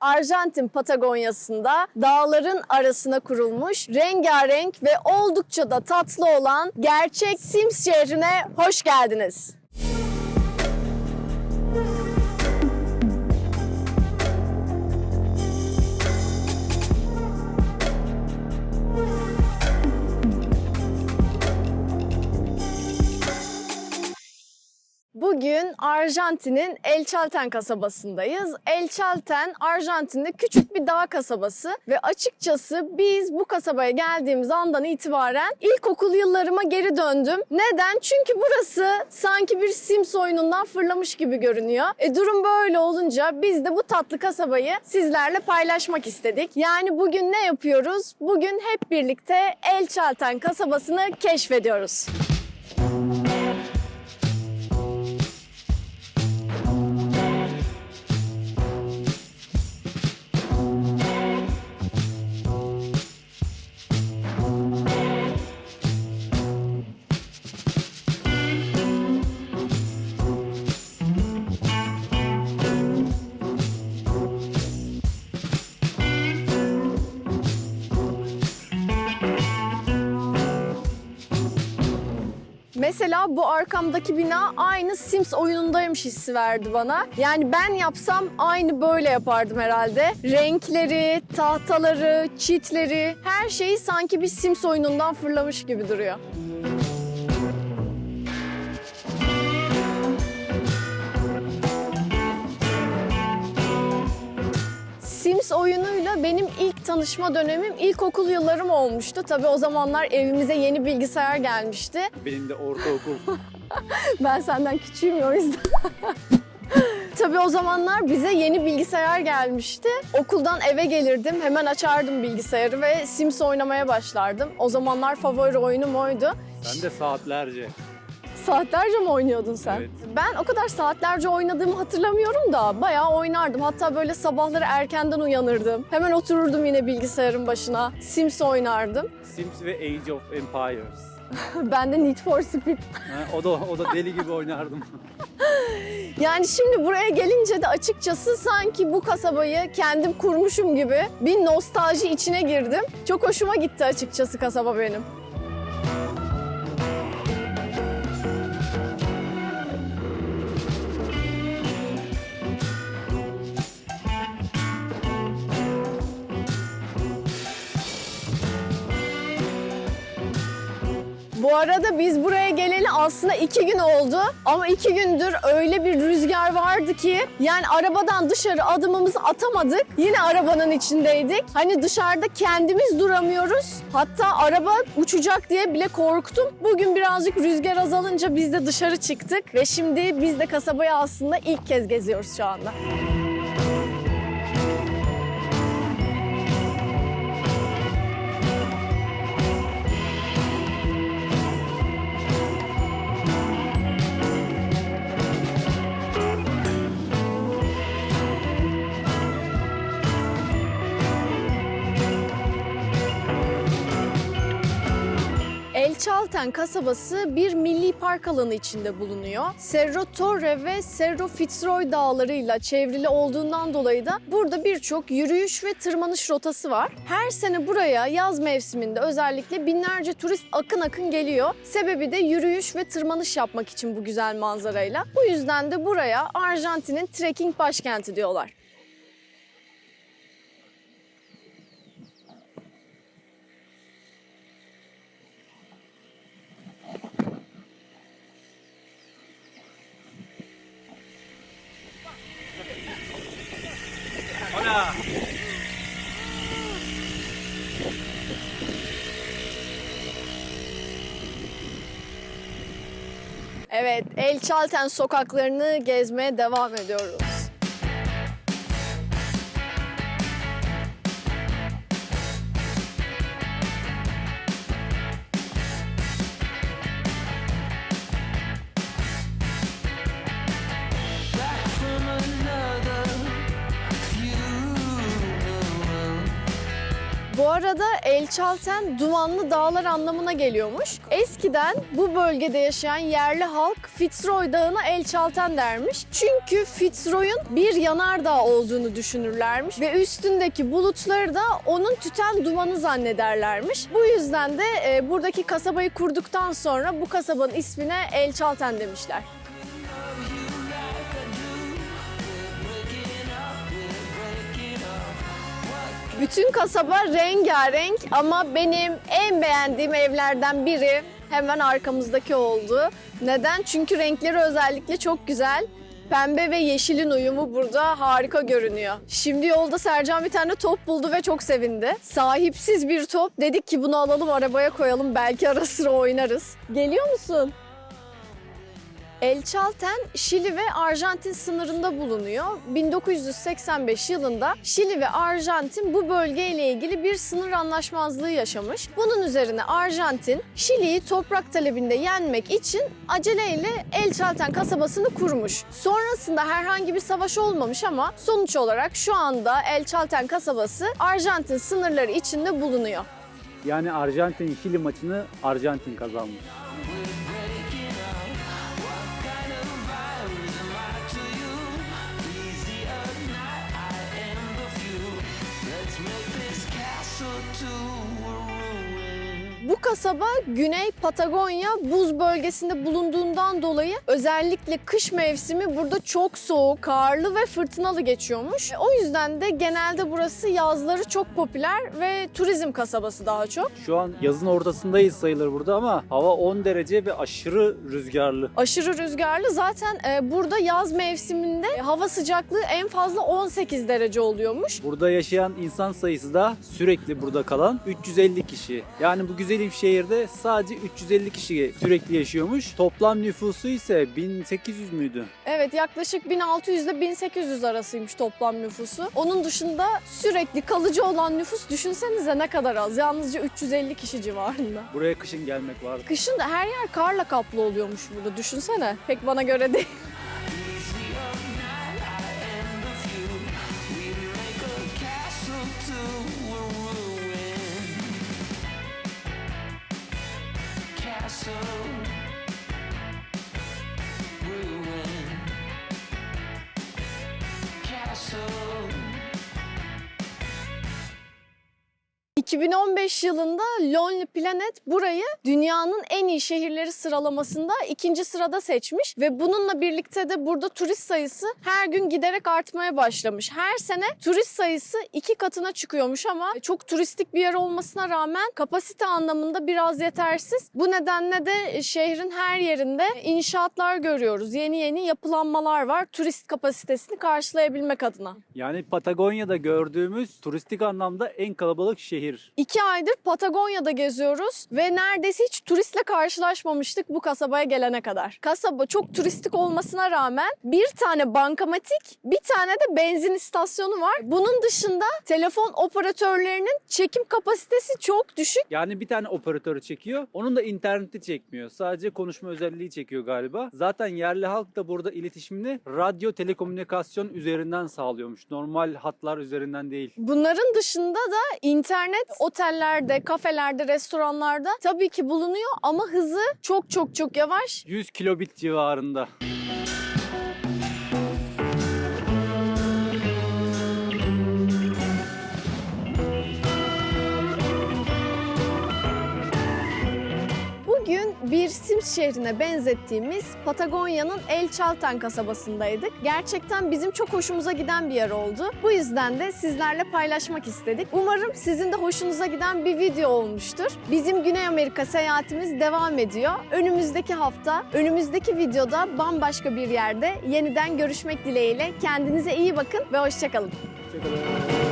Arjantin Patagonya'sında dağların arasına kurulmuş rengarenk ve oldukça da tatlı olan gerçek Sims şehrine hoş geldiniz. Bugün Arjantin'in El Chalten kasabasındayız. El Chalten, Arjantin'de küçük bir dağ kasabası ve açıkçası biz bu kasabaya geldiğimiz andan itibaren ilkokul yıllarıma geri döndüm. Neden? Çünkü burası sanki bir Sims oyunundan fırlamış gibi görünüyor. Durum böyle olunca biz de bu tatlı kasabayı sizlerle paylaşmak istedik. Yani bugün ne yapıyoruz? Bugün hep birlikte El Chalten kasabasını keşfediyoruz. Mesela bu arkamdaki bina aynı Sims oyunundaymış hissi verdi bana. Yani ben yapsam aynı böyle yapardım herhalde. Renkleri, tahtaları, çitleri, her şeyi sanki bir Sims oyunundan fırlamış gibi duruyor. Sims oyunuyla benim ilk tanışma dönemim ilkokul yıllarım olmuştu. Tabii o zamanlar evimize yeni bilgisayar gelmişti. Benim de ortaokul. Ben senden küçüğüm ya, o yüzden. Tabii o zamanlar bize yeni bilgisayar gelmişti. Okuldan eve gelirdim, hemen açardım bilgisayarı ve Sims oynamaya başlardım. O zamanlar favori oyunum oydu. Ben de saatlerce. Saatlerce mi oynuyordun sen? Evet. Ben o kadar saatlerce oynadığımı hatırlamıyorum da bayağı oynardım. Hatta böyle sabahları erkenden uyanırdım. Hemen otururdum yine bilgisayarın başına. Sims oynardım. Sims ve Age of Empires. Ben de Need for Speed. Ha, o da deli gibi oynardım. Yani şimdi buraya gelince de açıkçası sanki bu kasabayı kendim kurmuşum gibi bir nostalji içine girdim. Çok hoşuma gitti açıkçası kasaba benim. Bu arada biz buraya geleli aslında 2 gün oldu ama 2 gündür öyle bir rüzgar vardı ki yani arabadan dışarı adımımızı atamadık. Yine arabanın içindeydik. Hani dışarıda kendimiz duramıyoruz. Hatta araba uçacak diye bile korktum. Bugün birazcık rüzgar azalınca biz de dışarı çıktık ve şimdi biz de kasabayı aslında ilk kez geziyoruz şu anda. El Chalten kasabası bir milli park alanı içinde bulunuyor. Cerro Torre ve Cerro Fitzroy dağlarıyla çevrili olduğundan dolayı da burada birçok yürüyüş ve tırmanış rotası var. Her sene buraya yaz mevsiminde özellikle binlerce turist akın akın geliyor. Sebebi de yürüyüş ve tırmanış yapmak için bu güzel manzarayla. Bu yüzden de buraya Arjantin'in trekking başkenti diyorlar. Hola. Evet, El Chalten sokaklarını gezmeye devam ediyoruz. Bu arada El Chalten dumanlı dağlar anlamına geliyormuş. Eskiden bu bölgede yaşayan yerli halk Fitzroy Dağı'na El Chalten dermiş. Çünkü Fitzroy'un bir yanardağ olduğunu düşünürlermiş ve üstündeki bulutları da onun tüten dumanı zannederlermiş. Bu yüzden de buradaki kasabayı kurduktan sonra bu kasabanın ismine El Chalten demişler. Bütün kasaba rengarenk ama benim en beğendiğim evlerden biri hemen arkamızdaki oldu. Neden? Çünkü renkleri özellikle çok güzel. Pembe ve yeşilin uyumu burada harika görünüyor. Şimdi yolda Sercan bir tane top buldu ve çok sevindi. Sahipsiz bir top. Dedik ki bunu alalım arabaya koyalım, belki ara sıra oynarız. Geliyor musun? El Chalten, Şili ve Arjantin sınırında bulunuyor. 1985 yılında Şili ve Arjantin bu bölgeyle ilgili bir sınır anlaşmazlığı yaşamış. Bunun üzerine Arjantin, Şili'yi toprak talebinde yenmek için aceleyle El Chalten kasabasını kurmuş. Sonrasında herhangi bir savaş olmamış ama sonuç olarak şu anda El Chalten kasabası Arjantin sınırları içinde bulunuyor. Yani Arjantin-Şili maçını Arjantin kazanmış. Bu kasaba Güney Patagonya buz bölgesinde bulunduğundan dolayı özellikle kış mevsimi burada çok soğuk, karlı ve fırtınalı geçiyormuş. O yüzden de genelde burası yazları çok popüler ve turizm kasabası daha çok. Şu an yazın ortasındayız sayılır burada ama hava 10 derece ve aşırı rüzgarlı. Aşırı rüzgarlı. Zaten burada yaz mevsiminde hava sıcaklığı en fazla 18 derece oluyormuş. Burada yaşayan insan sayısı da sürekli burada kalan 350 kişi. Yani bu güzel şehirde sadece 350 kişi sürekli yaşıyormuş. Toplam nüfusu ise 1800 müydü? Evet, yaklaşık 1600 ile 1800 arasıymış toplam nüfusu. Onun dışında sürekli kalıcı olan nüfus düşünsenize ne kadar az. Yalnızca 350 kişi civarında. Buraya kışın gelmek var. Kışın da her yer karla kaplı oluyormuş burada. Düşünsene. Pek bana göre değil. ...2015 yılında Lonely Planet burayı dünyanın en iyi şehirleri sıralamasında 2. sırada seçmiş ve bununla birlikte de burada turist sayısı her gün giderek artmaya başlamış. Her sene turist sayısı 2 katına çıkıyormuş ama çok turistik bir yer olmasına rağmen kapasite anlamında biraz yetersiz. Bu nedenle de şehrin her yerinde inşaatlar görüyoruz. Yeni yeni yapılanmalar var turist kapasitesini karşılayabilmek adına. Yani Patagonya'da gördüğümüz turistik anlamda en kalabalık şehir. 2 aydır Patagonya'da geziyoruz ve neredeyse hiç turistle karşılaşmamıştık bu kasabaya gelene kadar. Kasaba çok turistik olmasına rağmen bir tane bankamatik, bir tane de benzin istasyonu var. Bunun dışında telefon operatörlerinin çekim kapasitesi çok düşük. Yani bir tane operatörü çekiyor. Onun da interneti çekmiyor. Sadece konuşma özelliği çekiyor galiba. Zaten yerli halk da burada iletişimini radyo telekomünikasyon üzerinden sağlıyormuş. Normal hatlar üzerinden değil. Bunların dışında da internet otellerde, kafelerde, restoranlarda tabii ki bulunuyor ama hızı çok yavaş. 100 kilobit civarında. Bugün bir Sims şehrine benzettiğimiz Patagonya'nın El Chalten kasabasındaydık. Gerçekten bizim çok hoşumuza giden bir yer oldu. Bu yüzden de sizlerle paylaşmak istedik. Umarım sizin de hoşunuza giden bir video olmuştur. Bizim Güney Amerika seyahatimiz devam ediyor. Önümüzdeki hafta, önümüzdeki videoda bambaşka bir yerde yeniden görüşmek dileğiyle. Kendinize iyi bakın ve hoşça kalın. Hoşçakalın.